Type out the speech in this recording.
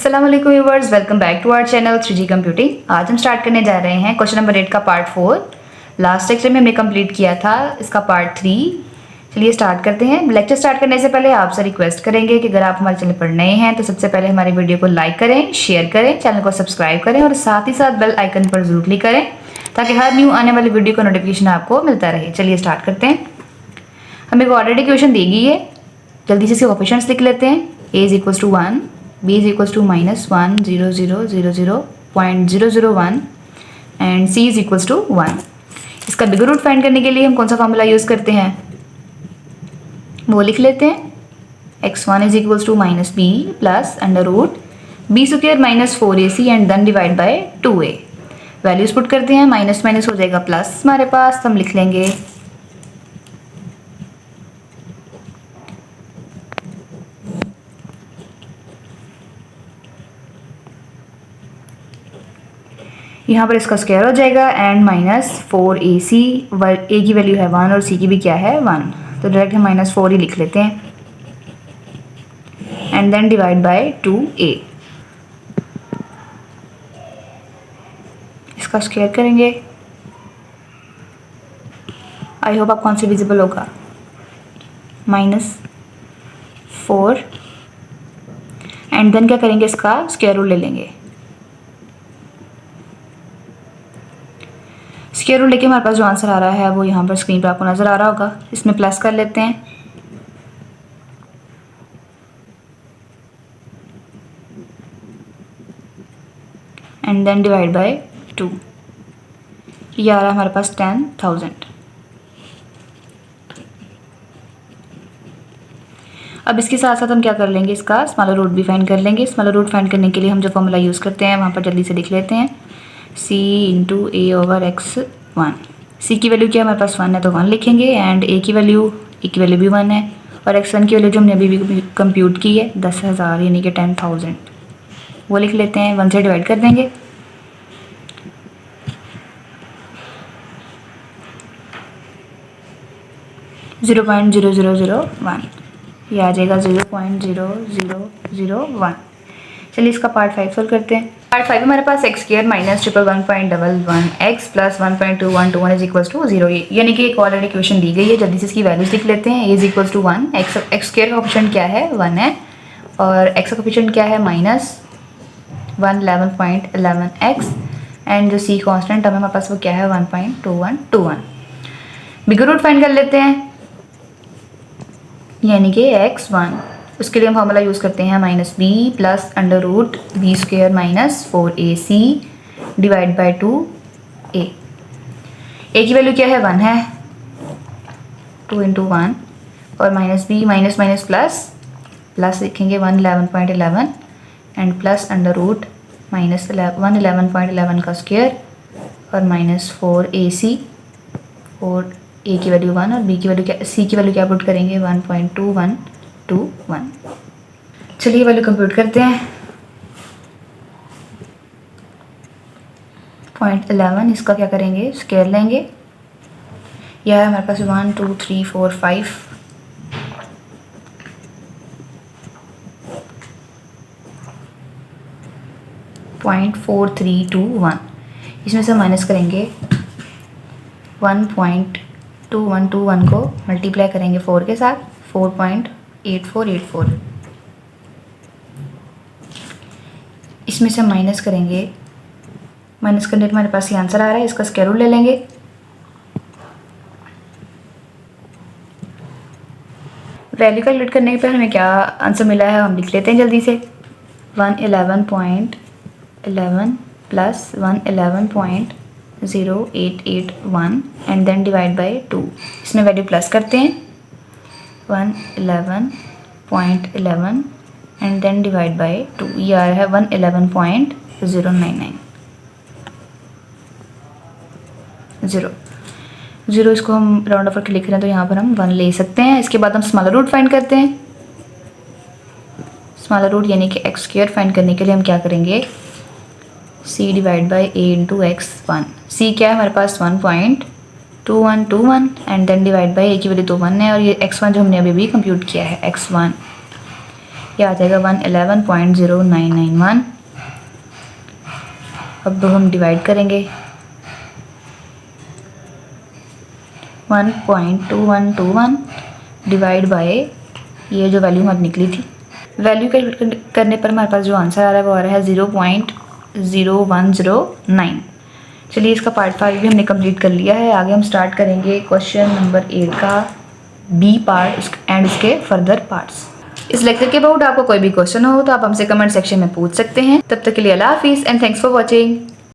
अस्सलाम वालेकुम viewers, welcome back to our channel 3G computing. आज हम स्टार्ट करने जा रहे हैं क्वेश्चन नंबर 8 का पार्ट 4। लास्ट लेक्चर में हमने कंप्लीट किया था इसका पार्ट 3। चलिए स्टार्ट करते हैं। लेक्चर स्टार्ट करने से पहले आपसे रिक्वेस्ट करेंगे कि अगर आप हमारे चैनल पर नए हैं तो सबसे पहले हमारी वीडियो को लाइक करें, शेयर करें, चैनल को सब्सक्राइब करें और साथ ही साथ बेल आइकन पर जरूर क्लिक करें ताकि हर न्यू आने वाली वीडियो का नोटिफिकेशन आपको मिलता रहे। चलिए स्टार्ट करते हैं। हमें को ऑलरेडी क्वेश्चन दी गई है, जल्दी से इसके कोफिशिएंट्स लिख लेते हैं। a is equals to 1, b is equals to -1 0 0 0 0 0.001 and c is equals to 1। इसका बिगर रूट फाइंड करने के लिए हम कौन सा फॉर्मूला यूज़ करते हैं वो लिख लेते हैं। x1 is equals to -b plus under root b square minus 4ac and then divide by 2a। Values put करते हैं, माइनस माइनस हो जाएगा प्लस हमारे पास, हम लिख लेंगे यहाँ पर इसका स्क्वायर हो जाएगा एंड -4ac। a की वैल्यू है 1 और c की भी क्या है 1, तो डायरेक्ट हम -4 ही लिख लेते हैं and then divide by 2a। इसका स्क्वायर करेंगे, आई होप आपको आंसर विजिबल होगा। -4 एंड देन क्या करेंगे, इसका स्क्वायर रूट ले लेंगे। स्क्वायर रूट लेके हमारे पास जो आंसर आ रहा है वो यहाँ पर स्क्रीन पर आपको नज़र आ रहा होगा। इसमें प्लस कर लेते हैं एंड देन डिवाइड बाय 2। ये आ रहा है हमारे पास 10,000। अब इसके साथ साथ हम क्या कर लेंगे, इसका स्मॉलर रूट भी फाइंड कर लेंगे। स्मॉलर रूट फाइंड करने के लिए हम जो फॉर्मूला यूज़ करते हैं वहाँ पर जल्दी से लिख लेते हैं c इंटू ए ओवर x1। c की वैल्यू क्या हमारे पास 1 है तो 1 लिखेंगे एंड a की वैल्यू भी 1 है और x1 की वैल्यू जो हमने अभी भी कंप्यूट की है 10,000 यानी कि 10,000, वो लिख लेते हैं। 1 से डिवाइड कर देंगे, (0.0001) ये आ जाएगा 0.0001। चलिए इसका पार्ट 5 सोल्व करते हैं। पार्ट 5 हमारे पास x square minus 111.11x plus 1.2121 is equals to 0, यानी कि एक ऑलरेडी इक्वेशन दी गई है। जल्दी से इसकी वैल्यूज लिख लेते हैं। a is equals to 1, x square का कोफिशिएंट क्या है 1 है और x का कोफिशिएंट क्या है -111.11x एंड जो c कांस्टेंट टर्म हमारे पास वो क्या है 1.2121। बिगर रूट फाइंड कर लेते हैं यानी कि x1। उसके लिए हम फार्मूला यूज़ करते हैं -b plus under root b square minus 4ac divide by 2a। a की वैल्यू क्या है 1 है, 2 इंटू 1 और -b माइनस माइनस प्लस लिखेंगे 111.11 एंड प्लस अंडर रूट -111.11 का स्क्वायर और -4ac और a की वैल्यू 1 और b की वैल्यू क्या, c की वैल्यू क्या पुट करेंगे 1.2121। चलिए वैल्यू कंप्यूट करते हैं। 0.11 इसका क्या करेंगे स्क्वायर लेंगे, यह है हमारे पास 1 2 3 4 5 0.4321। इसमें से माइनस करेंगे 1.2121 को मल्टीप्लाई करेंगे 4 के साथ 4.8484। इसमें से माइनस करेंगे, माइनस करने पर हमारे पास ये आंसर आ रहा है। इसका स्क्वायर रूट ले लेंगे, वैल्यू कैलकुलेट करने पर हमें क्या आंसर मिला है हम लिख लेते हैं जल्दी से। 111.11 plus 111.0881 and then divide by 2। इसमें वैल्यू प्लस करते हैं 111.11 एंड देन डिवाइड बाय 2। ये आ रहा है 111.099 0। इसको हम राउंड ऑफ करके लिख रहे हैं तो यहाँ पर हम 1 ले सकते हैं। इसके बाद हम स्मॉलर रूट फाइंड करते हैं। स्मॉलर रूट यानी कि x स्क्वायर फाइंड करने के लिए हम क्या करेंगे c divide by a into x1। c क्या है हमारे पास 1.2121 and then divide by a की वैल्यू तो 1 है और ये x1 जो हमने अभी भी कंप्यूट किया है x1, ये आ जाएगा 111.0991। अब हम डिवाइड करेंगे 1.2121 डिवाइड बाय ये जो वैल्यू हमारी निकली थी। वैल्यू कैलकुलेट करने पर हमारे पास जो आंसर आ रहा है वो आ रहा है 0.0109। चलिए इसका पार्ट 5 भी हमने कंप्लीट कर लिया है। आगे हम स्टार्ट करेंगे क्वेश्चन नंबर 8 का बी पार्ट एंड इसके फर्दर पार्ट्स। इस लेक्चर के अबाउट आपको कोई भी क्वेश्चन हो तो आप हमसे कमेंट सेक्शन में पूछ सकते हैं। तब तक के लिए अल्लाह हाफिज़ एंड थैंक्स फॉर वॉचिंग।